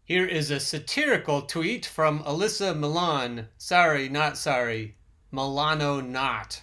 Here is a satirical tweet from Alyssa Milan. Sorry, not sorry. Milano not.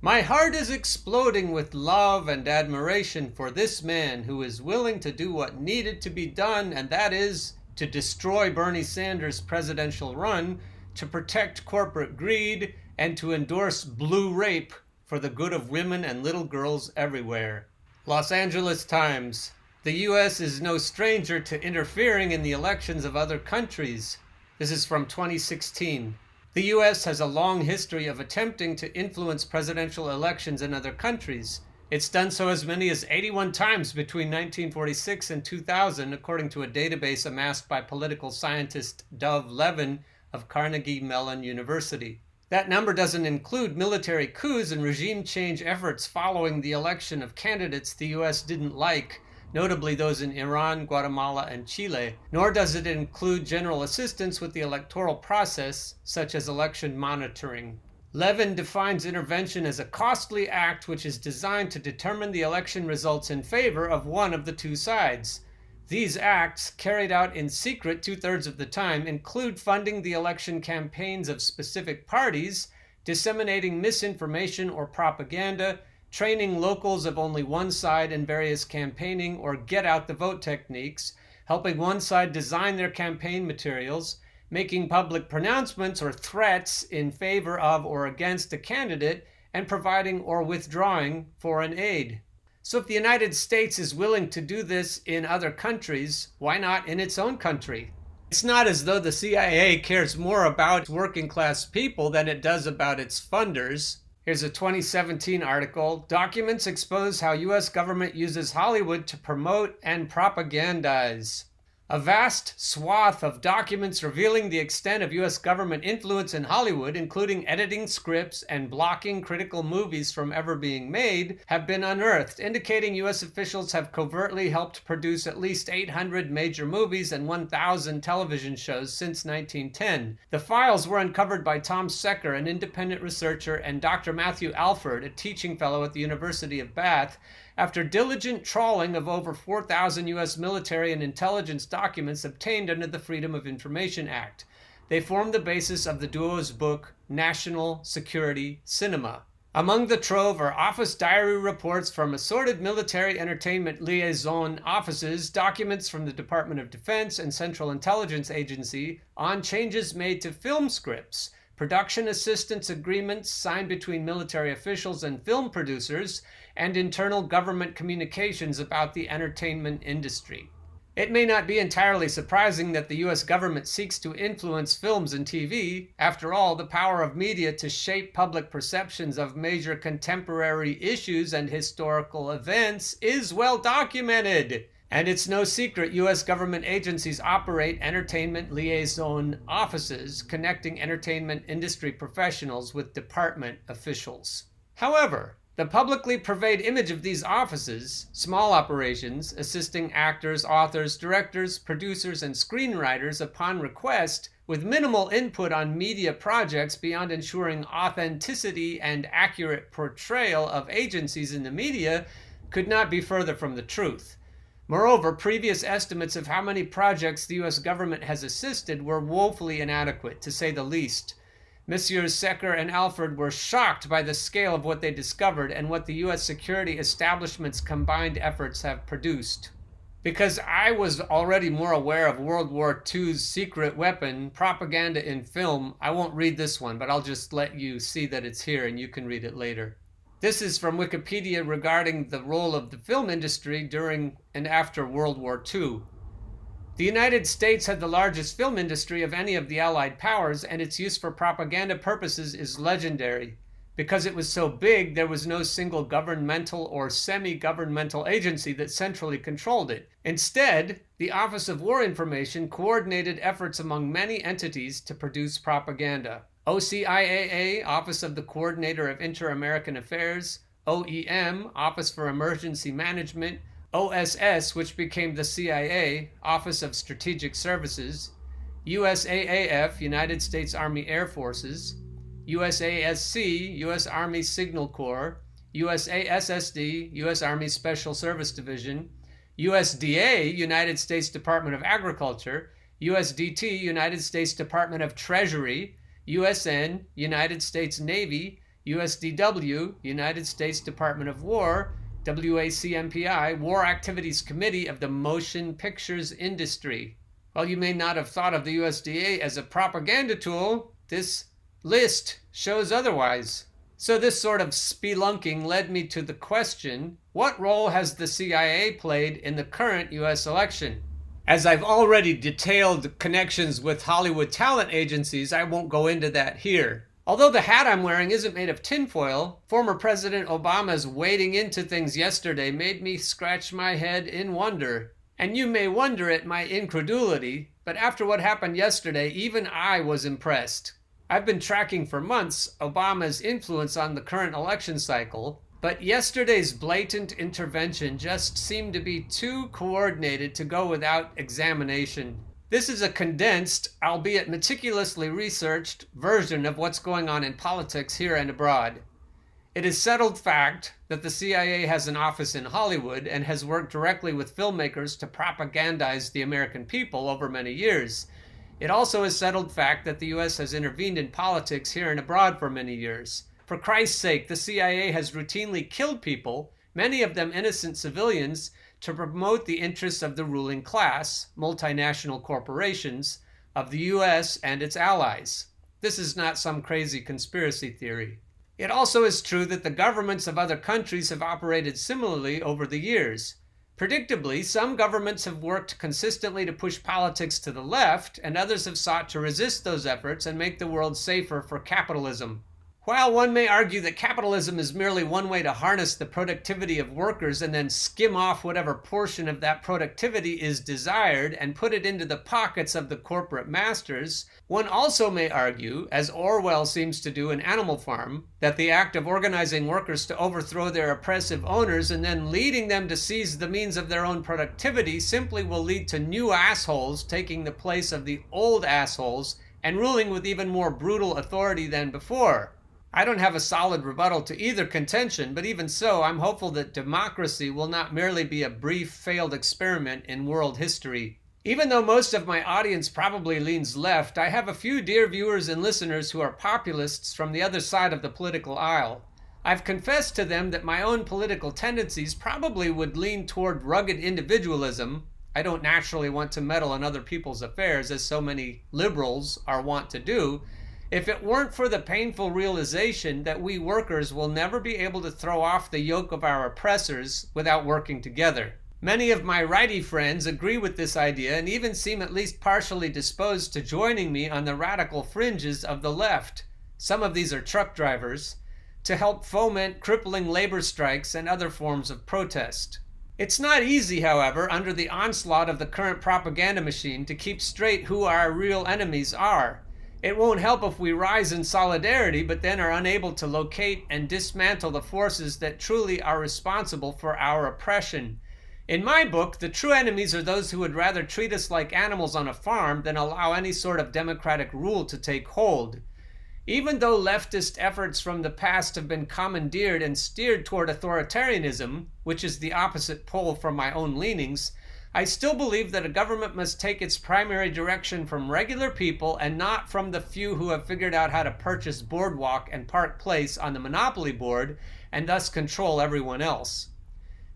My heart is exploding with love and admiration for this man who is willing to do what needed to be done, and that is to destroy Bernie Sanders' presidential run, to protect corporate greed, and to endorse blue rape for the good of women and little girls everywhere. Los Angeles Times. The U.S. is no stranger to interfering in the elections of other countries. This is from 2016. The U.S. has a long history of attempting to influence presidential elections in other countries. It's done so as many as 81 times between 1946 and 2000, according to a database amassed by political scientist Dov Levin of Carnegie Mellon University. That number doesn't include military coups and regime change efforts following the election of candidates the U.S. didn't like, notably those in Iran, Guatemala, and Chile, nor does it include general assistance with the electoral process, such as election monitoring. Levin defines intervention as a costly act which is designed to determine the election results in favor of one of the two sides. These acts, carried out in secret 2/3 of the time, include funding the election campaigns of specific parties, disseminating misinformation or propaganda, training locals of only one side in various campaigning or get-out-the-vote techniques, helping one side design their campaign materials, making public pronouncements or threats in favor of or against a candidate, and providing or withdrawing foreign aid. So if the United States is willing to do this in other countries, why not in its own country? It's not as though the CIA cares more about working-class people than it does about its funders. Here's a 2017 article. Documents expose how U.S. government uses Hollywood to promote and propagandize. A vast swath of documents revealing the extent of U.S. government influence in Hollywood, including editing scripts and blocking critical movies from ever being made, have been unearthed, indicating U.S. officials have covertly helped produce at least 800 major movies and 1,000 television shows since 1910. The files were uncovered by Tom Secker, an independent researcher, and Dr. Matthew Alford, a teaching fellow at the University of Bath, after diligent trawling of over 4,000 U.S. military and intelligence documents obtained under the Freedom of Information Act. They form the basis of the duo's book, National Security Cinema. Among the trove are office diary reports from assorted military entertainment liaison offices, documents from the Department of Defense and Central Intelligence Agency on changes made to film scripts, production assistance agreements signed between military officials and film producers, and internal government communications about the entertainment industry. It may not be entirely surprising that the U.S. government seeks to influence films and TV. After all, the power of media to shape public perceptions of major contemporary issues and historical events is well documented. And it's no secret U.S. government agencies operate entertainment liaison offices, connecting entertainment industry professionals with department officials. However, the publicly purveyed image of these offices, small operations assisting actors, authors, directors, producers, and screenwriters upon request, with minimal input on media projects beyond ensuring authenticity and accurate portrayal of agencies in the media, could not be further from the truth. Moreover, previous estimates of how many projects the U.S. government has assisted were woefully inadequate, to say the least. Messrs. Secker and Alford were shocked by the scale of what they discovered and what the U.S. security establishment's combined efforts have produced. Because I was already more aware of World War II's secret weapon, propaganda in film, I won't read this one, but I'll just let you see that it's here and you can read it later. This is from Wikipedia regarding the role of the film industry during and after World War II. The United States had the largest film industry of any of the Allied powers, and its use for propaganda purposes is legendary. Because it was so big, there was no single governmental or semi-governmental agency that centrally controlled it. Instead, the Office of War Information coordinated efforts among many entities to produce propaganda. OCIAA, Office of the Coordinator of Inter-American Affairs, OEM, Office for Emergency Management, OSS, which became the CIA, Office of Strategic Services, USAAF, United States Army Air Forces, USASC, U.S. Army Signal Corps, USASSD, U.S. Army Special Service Division, USDA, United States Department of Agriculture, USDT, United States Department of Treasury, USN, United States Navy, USDW, United States Department of War, WACMPI, War Activities Committee of the Motion Pictures Industry. While you may not have thought of the USDA as a propaganda tool, this list shows otherwise. So this sort of spelunking led me to the question, what role has the CIA played in the current US election? As I've already detailed connections with Hollywood talent agencies, I won't go into that here. Although the hat I'm wearing isn't made of tinfoil, former President Obama's wading into things yesterday made me scratch my head in wonder. And you may wonder at my incredulity, but after what happened yesterday, even I was impressed. I've been tracking for months Obama's influence on the current election cycle, but yesterday's blatant intervention just seemed to be too coordinated to go without examination. This is a condensed, albeit meticulously researched, version of what's going on in politics here and abroad. It is settled fact that the CIA has an office in Hollywood and has worked directly with filmmakers to propagandize the American people over many years. It also is settled fact that the US has intervened in politics here and abroad for many years. For Christ's sake, the CIA has routinely killed people, many of them innocent civilians, to promote the interests of the ruling class, multinational corporations, of the US and its allies. This is not some crazy conspiracy theory. It also is true that the governments of other countries have operated similarly over the years. Predictably, some governments have worked consistently to push politics to the left, and others have sought to resist those efforts and make the world safer for capitalism. While one may argue that capitalism is merely one way to harness the productivity of workers and then skim off whatever portion of that productivity is desired and put it into the pockets of the corporate masters, one also may argue, as Orwell seems to do in Animal Farm, that the act of organizing workers to overthrow their oppressive owners and then leading them to seize the means of their own productivity simply will lead to new assholes taking the place of the old assholes and ruling with even more brutal authority than before. I don't have a solid rebuttal to either contention, but even so, I'm hopeful that democracy will not merely be a brief failed experiment in world history. Even though most of my audience probably leans left, I have a few dear viewers and listeners who are populists from the other side of the political aisle. I've confessed to them that my own political tendencies probably would lean toward rugged individualism. I don't naturally want to meddle in other people's affairs, as so many liberals are wont to do, if it weren't for the painful realization that we workers will never be able to throw off the yoke of our oppressors without working together. Many of my righty friends agree with this idea and even seem at least partially disposed to joining me on the radical fringes of the left. Some of these are truck drivers, to help foment crippling labor strikes and other forms of protest. It's not easy, however, under the onslaught of the current propaganda machine to keep straight who our real enemies are. It won't help if we rise in solidarity, but then are unable to locate and dismantle the forces that truly are responsible for our oppression. In my book, the true enemies are those who would rather treat us like animals on a farm than allow any sort of democratic rule to take hold. Even though leftist efforts from the past have been commandeered and steered toward authoritarianism, which is the opposite pole from my own leanings, I still believe that a government must take its primary direction from regular people and not from the few who have figured out how to purchase Boardwalk and Park Place on the Monopoly Board and thus control everyone else.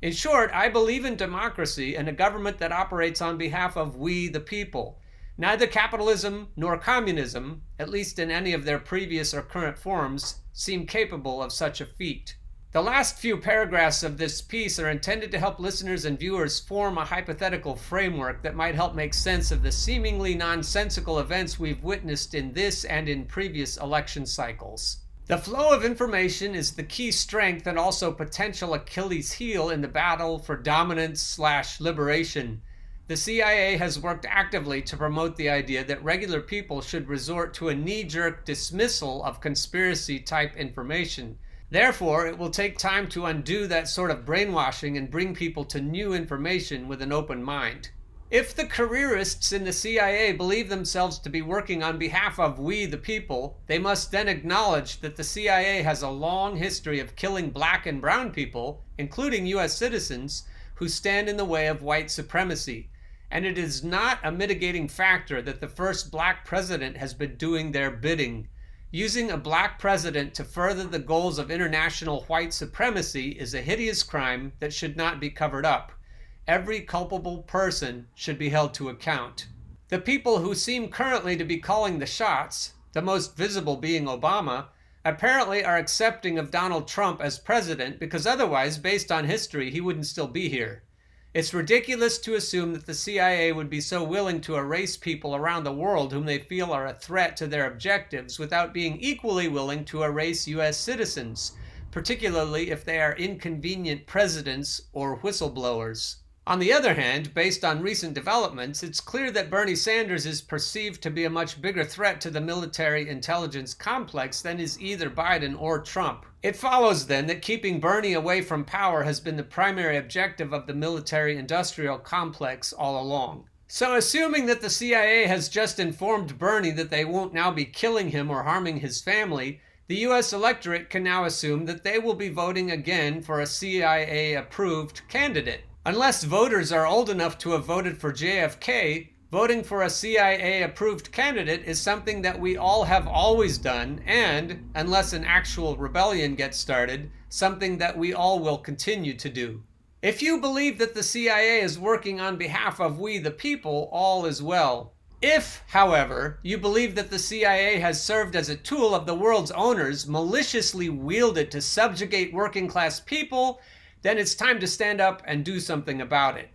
In short, I believe in democracy and a government that operates on behalf of we the people. Neither capitalism nor communism, at least in any of their previous or current forms, seem capable of such a feat. The last few paragraphs of this piece are intended to help listeners and viewers form a hypothetical framework that might help make sense of the seemingly nonsensical events we've witnessed in this and in previous election cycles. The flow of information is the key strength and also potential Achilles heel in the battle for dominance/liberation. The CIA has worked actively to promote the idea that regular people should resort to a knee-jerk dismissal of conspiracy-type information. Therefore, it will take time to undo that sort of brainwashing and bring people to new information with an open mind. If the careerists in the CIA believe themselves to be working on behalf of we the people, they must then acknowledge that the CIA has a long history of killing black and brown people, including U.S. citizens, who stand in the way of white supremacy. And it is not a mitigating factor that the first black president has been doing their bidding. Using a black president to further the goals of international white supremacy is a hideous crime that should not be covered up. Every culpable person should be held to account. The people who seem currently to be calling the shots, the most visible being Obama, apparently are accepting of Donald Trump as president because otherwise, based on history, he wouldn't still be here. It's ridiculous to assume that the CIA would be so willing to erase people around the world whom they feel are a threat to their objectives without being equally willing to erase U.S. citizens, particularly if they are inconvenient presidents or whistleblowers. On the other hand, based on recent developments, it's clear that Bernie Sanders is perceived to be a much bigger threat to the military intelligence complex than is either Biden or Trump. It follows then that keeping Bernie away from power has been the primary objective of the military-industrial complex all along. So assuming that the CIA has just informed Bernie that they won't now be killing him or harming his family, the U.S. electorate can now assume that they will be voting again for a CIA-approved candidate. Unless voters are old enough to have voted for JFK, voting for a CIA-approved candidate is something that we all have always done and, unless an actual rebellion gets started, something that we all will continue to do. If you believe that the CIA is working on behalf of we the people, all is well. If, however, you believe that the CIA has served as a tool of the world's owners, maliciously wielded to subjugate working-class people, then it's time to stand up and do something about it.